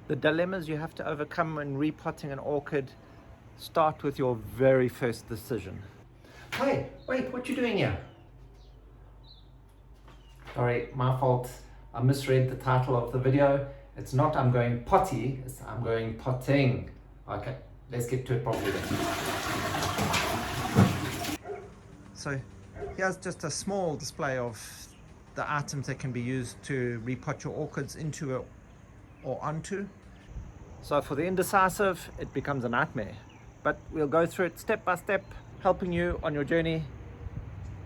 The dilemmas you have to overcome when repotting an orchid start with your very first decision. Hey, wait, what you doing here? Sorry, my fault. I misread the title of the video. It's not I'm going potty, it's I'm going potting. Okay, let's get to it properly then. So here's just a small display of the items that can be used to repot your orchids into or onto. So for the indecisive, it becomes a nightmare. But we'll go through it step by step, helping you on your journey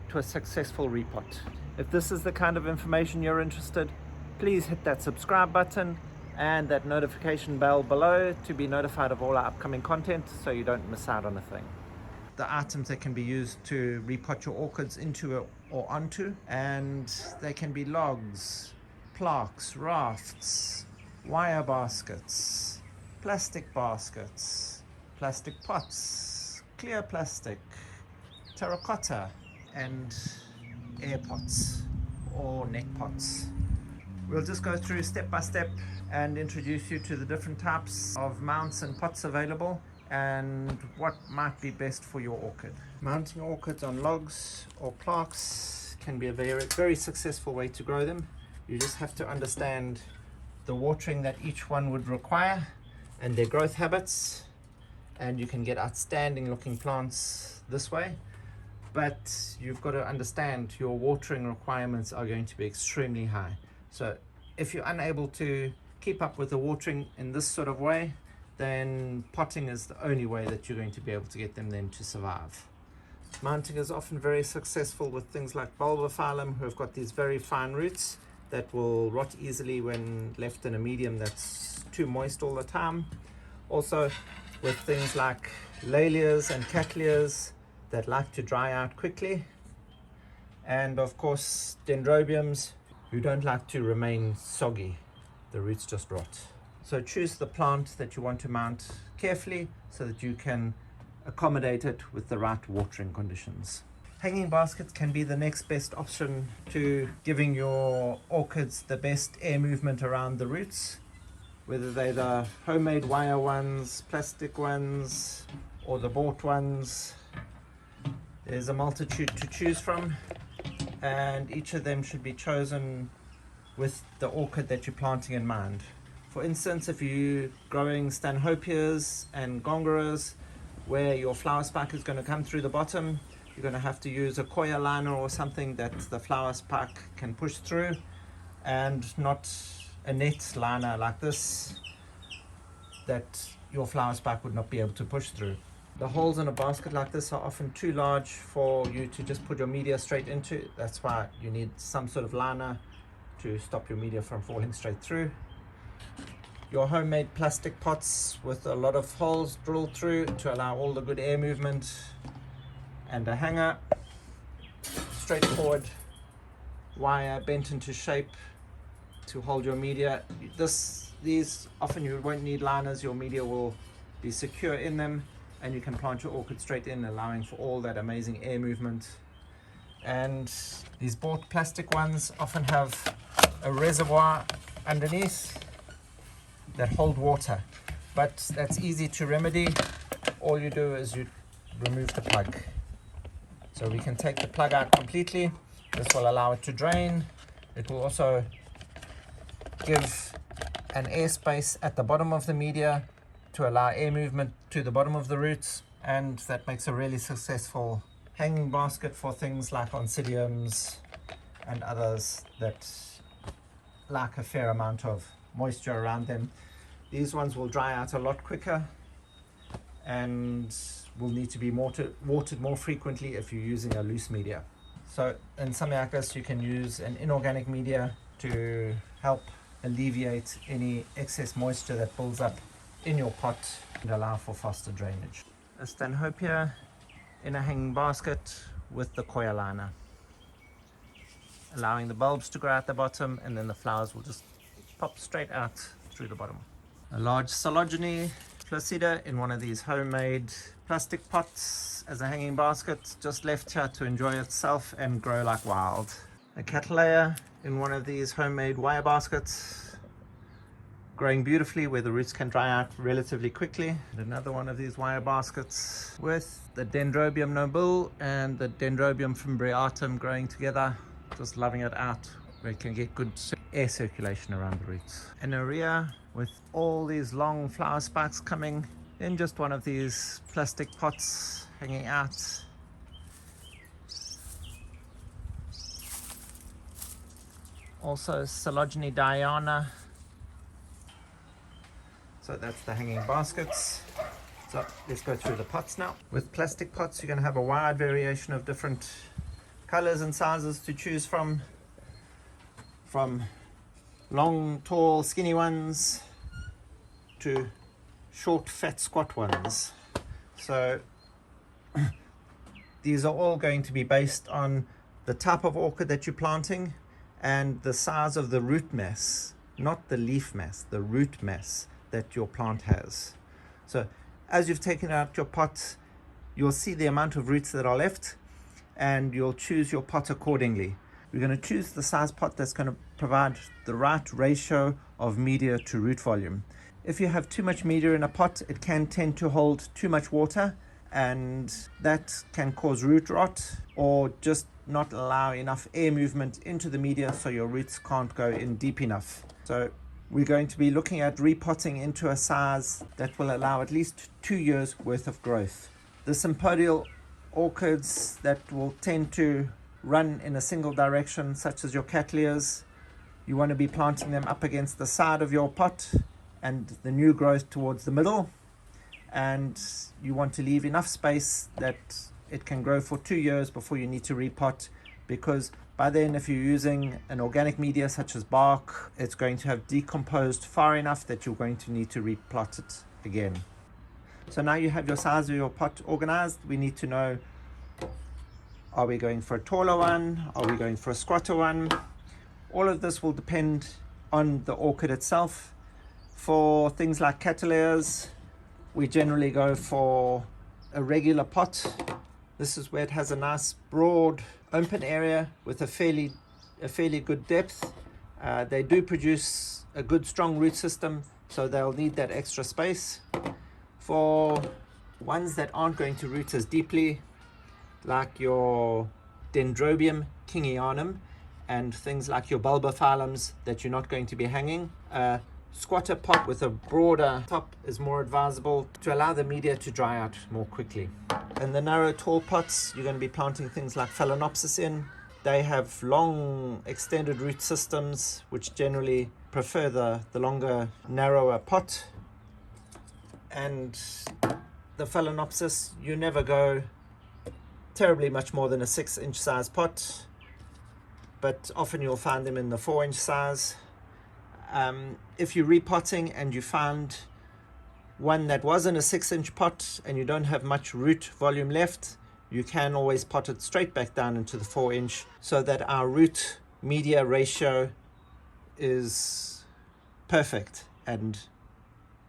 to a successful repot. If this is the kind of information you're interested, please hit that subscribe button and that notification bell below to be notified of all our upcoming content so you don't miss out on a thing. The items that can be used to repot your orchids into or onto, and they can be logs, plaques, rafts, wire baskets, plastic baskets, plastic pots, clear plastic, terracotta, and air pots or net pots. We'll just go through step by step and introduce you to the different types of mounts and pots available and what might be best for your orchid. Mounting orchids on logs or plaques can be a very successful way to grow them. You just have to understand the watering that each one would require and their growth habits, and you can get outstanding looking plants this way. But you've got to understand your watering requirements are going to be extremely high. So if you're unable to keep up with the watering in this sort of way, then potting is the only way that you're going to be able to get them then to survive. Mounting is often very successful with things like bulbophyllum, who have got these very fine roots that will rot easily when left in a medium that's too moist all the time. Also with things like lalias and cattleyas that like to dry out quickly, and of course dendrobiums who don't like to remain soggy, the roots just rot. So choose the plant that you want to mount carefully so that you can accommodate it with the right watering conditions. Hanging baskets can be the next best option to giving your orchids the best air movement around the roots, whether they're the homemade wire ones, plastic ones, or the bought ones. There's a multitude to choose from, and each of them should be chosen with the orchid that you're planting in mind. For instance, if you're growing stanhopeias and gongoras, where your flower spike is going to come through the bottom, you're going to have to use a coir liner or something that the flower spike can push through, and not a net liner like this that your flower spike would not be able to push through. The holes in a basket like this are often too large for you to just put your media straight into. That's why you need some sort of liner to stop your media from falling straight through. Your homemade plastic pots with a lot of holes drilled through to allow all the good air movement, and a hanger, straightforward wire bent into shape to hold your media. These often you won't need liners, your media will be secure in them, and you can plant your orchid straight in, allowing for all that amazing air movement. And these bought plastic ones often have a reservoir underneath that hold water, but that's easy to remedy. All you do is you remove the plug. So we can take the plug out completely. This will allow it to drain. It will also give an airspace at the bottom of the media to allow air movement to the bottom of the roots, and that makes a really successful hanging basket for things like oncidiums and others that like a fair amount of moisture around them. These ones will dry out a lot quicker and will need to be watered more frequently if you're using a loose media. So in something like this, you can use an inorganic media to help alleviate any excess moisture that builds up in your pot and allow for faster drainage. A stanhopeia in a hanging basket with the coir liner, allowing the bulbs to grow at the bottom, and then the flowers will just pop straight out through the bottom. A large Sologeny placida in one of these homemade plastic pots as a hanging basket, just left here to enjoy itself and grow like wild. A Cattleya in one of these homemade wire baskets, growing beautifully where the roots can dry out relatively quickly. And another one of these wire baskets with the Dendrobium nobile and the Dendrobium fimbriatum growing together. Just loving it out where it can get good air circulation around the roots. An area with all these long flower spikes coming in just one of these plastic pots hanging out. Also Phylogeny Diana. So that's the hanging baskets. So let's go through the pots now. With plastic pots, you're going to have a wide variation of different colors and sizes to choose from long, tall, skinny ones to short, fat, squat ones. So these are all going to be based on the type of orchid that you're planting and the size of the root mass, not the leaf mass, the root mass that your plant has. So as you've taken out your pot, you'll see the amount of roots that are left and you'll choose your pot accordingly. We're going to choose the size pot that's going to provide the right ratio of media to root volume. If you have too much media in a pot, it can tend to hold too much water, and that can cause root rot or just not allow enough air movement into the media so your roots can't go in deep enough. So we're going to be looking at repotting into a size that will allow at least 2 years worth of growth. The sympodial orchids that will tend to run in a single direction, such as your cattleyas, you want to be planting them up against the side of your pot and the new growth towards the middle, and you want to leave enough space that it can grow for 2 years before you need to repot, because by then, if you're using an organic media such as bark, it's going to have decomposed far enough that you're going to need to replot it again. So now you have your size of your pot organized. We need to know, are we going for a taller one? Are we going for a squatter one? All of this will depend on the orchid itself. For things like cattleyas, we generally go for a regular pot. This is where it has a nice broad open area with a fairly good depth. They do produce a good strong root system, so they'll need that extra space. For ones that aren't going to root as deeply, like your Dendrobium kingianum and things like your bulbophyllums that you're not going to be hanging, squatter pot with a broader top is more advisable to allow the media to dry out more quickly. In the narrow tall pots, you're going to be planting things like Phalaenopsis in. They have long extended root systems, which generally prefer the longer, narrower pot. And the Phalaenopsis, you never go terribly much more than a 6-inch size pot, but often you'll find them in the 4-inch size. If you're repotting and you found one that wasn't a 6-inch pot and you don't have much root volume left, you can always pot it straight back down into the 4-inch so that our root media ratio is perfect and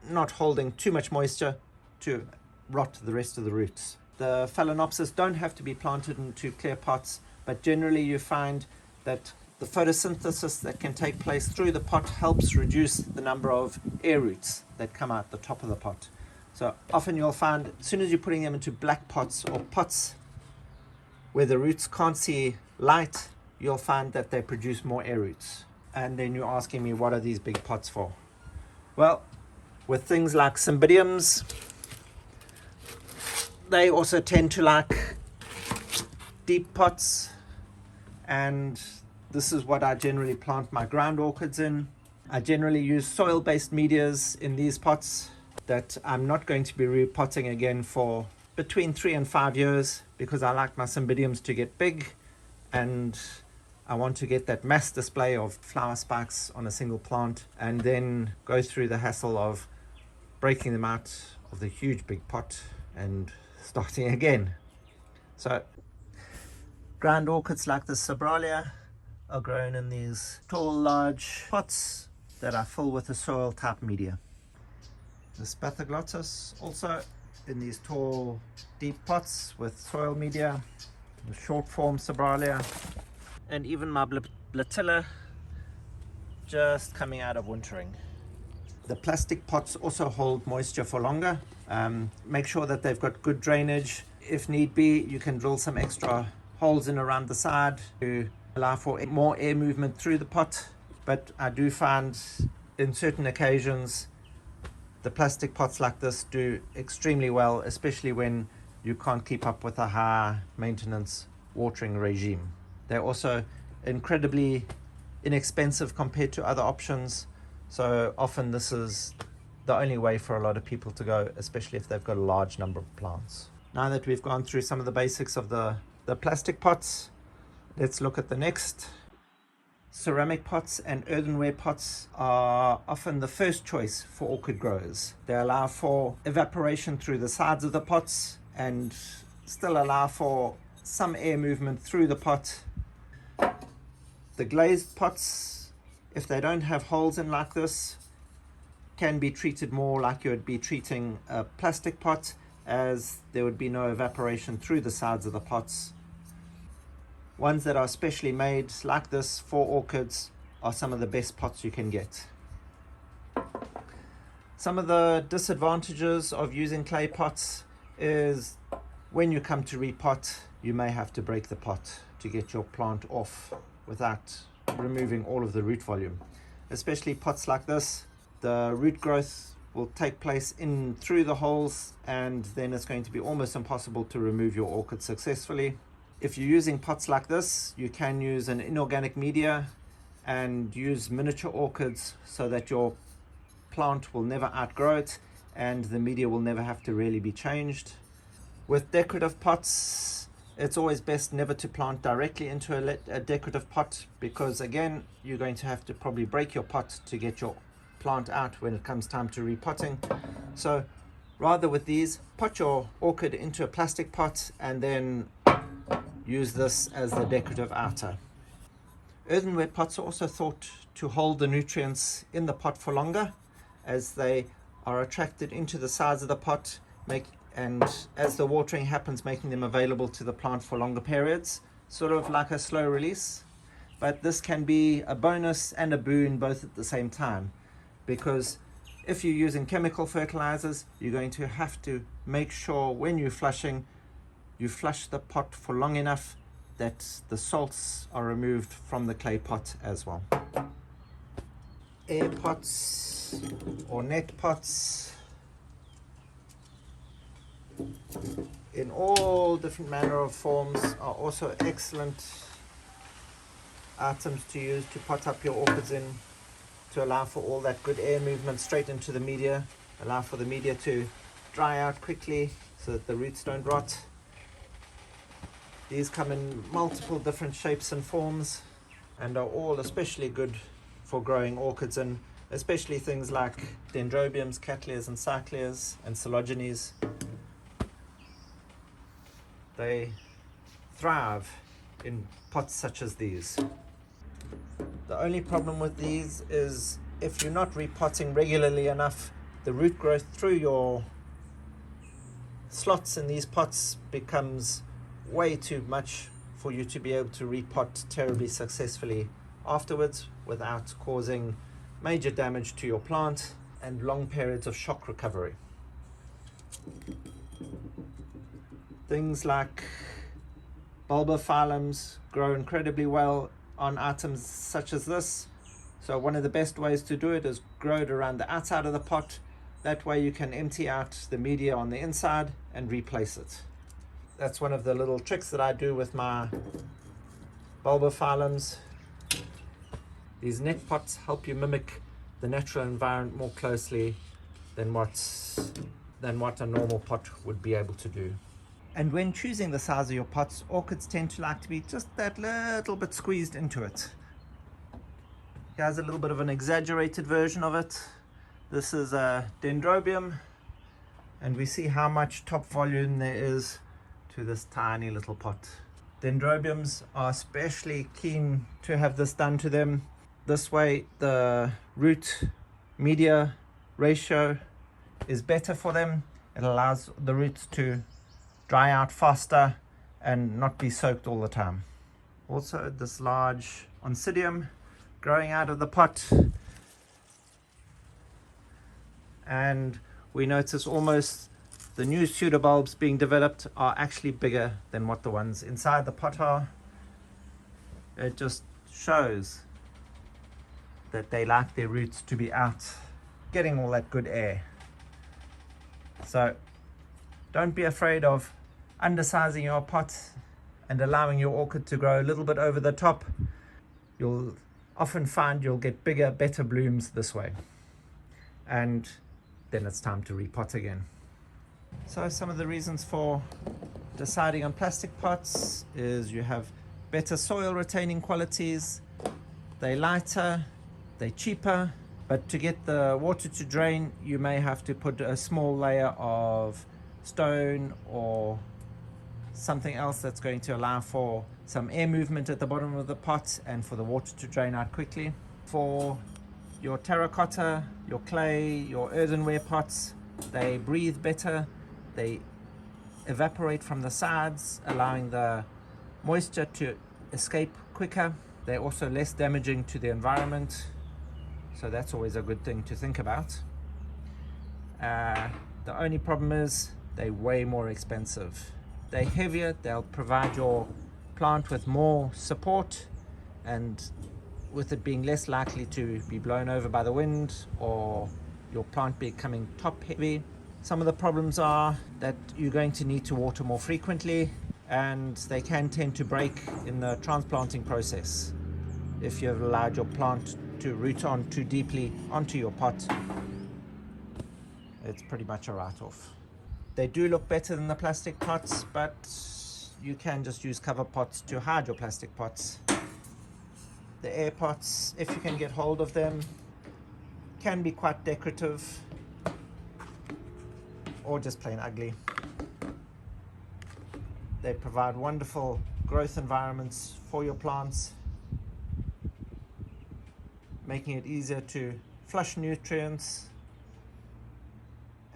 not holding too much moisture to rot the rest of the roots. The Phalaenopsis don't have to be planted into clear pots, but generally you find that the photosynthesis that can take place through the pot helps reduce the number of air roots that come out the top of the pot. So often you'll find as soon as you're putting them into black pots or pots where the roots can't see light, you'll find that they produce more air roots. And then you're asking me, what are these big pots for? Well, with things like Cymbidiums, they also tend to like deep pots, and this is what I generally plant my ground orchids in. I generally use soil-based medias in these pots that I'm not going to be repotting again for between 3 and 5 years, because I like my Cymbidiums to get big and I want to get that mass display of flower spikes on a single plant and then go through the hassle of breaking them out of the huge big pot and starting again. So ground orchids like the Sobralia are grown in these tall, large pots that I fill with a soil type media. The Spathoglottis also in these tall, deep pots with soil media, the short form Sobralia, and even my Blatilla just coming out of wintering. The plastic pots also hold moisture for longer. Make sure that they've got good drainage. If need be, you can drill some extra holes in around the side to allow for more air movement through the pot. But I do find in certain occasions the plastic pots like this do extremely well, especially when you can't keep up with a high maintenance watering regime. They're also incredibly inexpensive compared to other options, so often this is the only way for a lot of people to go, especially if they've got a large number of plants. Now that we've gone through some of the basics of the plastic pots, let's look at the next. Ceramic pots and earthenware pots are often the first choice for orchid growers. They allow for evaporation through the sides of the pots and still allow for some air movement through the pot. The glazed pots, if they don't have holes in like this, can be treated more like you would be treating a plastic pot, as there would be no evaporation through the sides of the pots. Ones that are specially made like this for orchids are some of the best pots you can get. Some of the disadvantages of using clay pots is when you come to repot, you may have to break the pot to get your plant off without removing all of the root volume. Especially pots like this, the root growth will take place in through the holes, and then it's going to be almost impossible to remove your orchid successfully. If you're using pots like this, you can use an inorganic media and use miniature orchids so that your plant will never outgrow it and the media will never have to really be changed. With decorative pots, it's always best never to plant directly into a decorative pot, because again, you're going to have to probably break your pot to get your plant out when it comes time to repotting. So rather with these, pot your orchid into a plastic pot and then use this as the decorative outer. Earthenware pots are also thought to hold the nutrients in the pot for longer, as they are attracted into the sides of the pot, and as the watering happens, making them available to the plant for longer periods, sort of like a slow release. But this can be a bonus and a boon both at the same time, because if you're using chemical fertilizers, you're going to have to make sure when you're flushing, you flush the pot for long enough that the salts are removed from the clay pot as well. Air pots or net pots in all different manner of forms are also excellent items to use to pot up your orchids in, to allow for all that good air movement straight into the media, allow for the media to dry out quickly so that the roots don't rot. These come in multiple different shapes and forms and are all especially good for growing orchids in, especially things like dendrobiums, cattleyas and cycleas and cotyledons. They thrive in pots such as these. The only problem with these is if you're not repotting regularly enough, the root growth through your slots in these pots becomes way too much for you to be able to repot terribly successfully afterwards without causing major damage to your plant and long periods of shock recovery. Things like bulbophyllums grow incredibly well on items such as this. So one of the best ways to do it is grow it around the outside of the pot. That way you can empty out the media on the inside and replace it. That's one of the little tricks that I do with my bulbophyllums. These net pots help you mimic the natural environment more closely than what a normal pot would be able to do. And when choosing the size of your pots, orchids tend to like to be just that little bit squeezed into it. Here's a little bit of an exaggerated version of it. This is a dendrobium, and we see how much top volume there is to this tiny little pot. Dendrobiums are especially keen to have this done to them. This way the root media ratio is better for them. It allows the roots to dry out faster and not be soaked all the time. Also this large oncidium growing out of the pot. and we notice almost the new pseudobulbs being developed are actually bigger than what the ones inside the pot are. It just shows that they like their roots to be out getting all that good air. So don't be afraid of undersizing your pot and allowing your orchid to grow a little bit over the top. You'll often find you'll get bigger, better blooms this way. And then it's time to repot again. So some of the reasons for deciding on plastic pots is you have better soil retaining qualities, they're lighter, they're cheaper, but to get the water to drain, you may have to put a small layer of stone or something else that's going to allow for some air movement at the bottom of the pot and for the water to drain out quickly. For your terracotta, your clay, your earthenware pots, they breathe better, they evaporate from the sides, allowing the moisture to escape quicker. They're also less damaging to the environment, so that's always a good thing to think about. The only problem is they're way more expensive. They're heavier, they'll provide your plant with more support, and with it being less likely to be blown over by the wind or your plant becoming top heavy. Some of the problems are that you're going to need to water more frequently, and they can tend to break in the transplanting process if you've allowed your plant to root on too deeply onto your pot. It's pretty much a write-off. They do look better than the plastic pots, but you can just use cover pots to hide your plastic pots. The air pots, if you can get hold of them, can be quite decorative or just plain ugly. They provide wonderful growth environments for your plants, making it easier to flush nutrients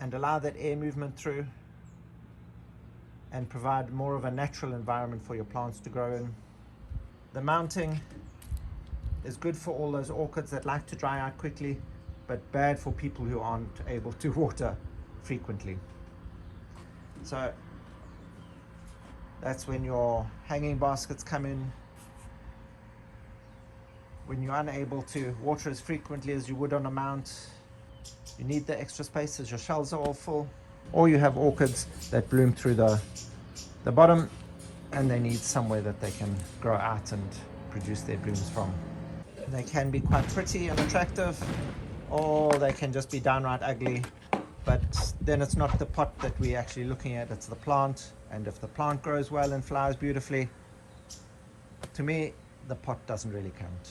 and allow that air movement through and provide more of a natural environment for your plants to grow in. The mounting is good for all those orchids that like to dry out quickly, but bad for people who aren't able to water frequently. So that's when your hanging baskets come in. When you're unable to water as frequently as you would on a mount, you need the extra space as your shelves are all full, or you have orchids that bloom through the bottom and they need somewhere that they can grow out and produce their blooms from. They can be quite pretty and attractive, or they can just be downright ugly, but then it's not the pot that we're actually looking at, it's the plant. And if the plant grows well and flowers beautifully, to me the pot doesn't really count.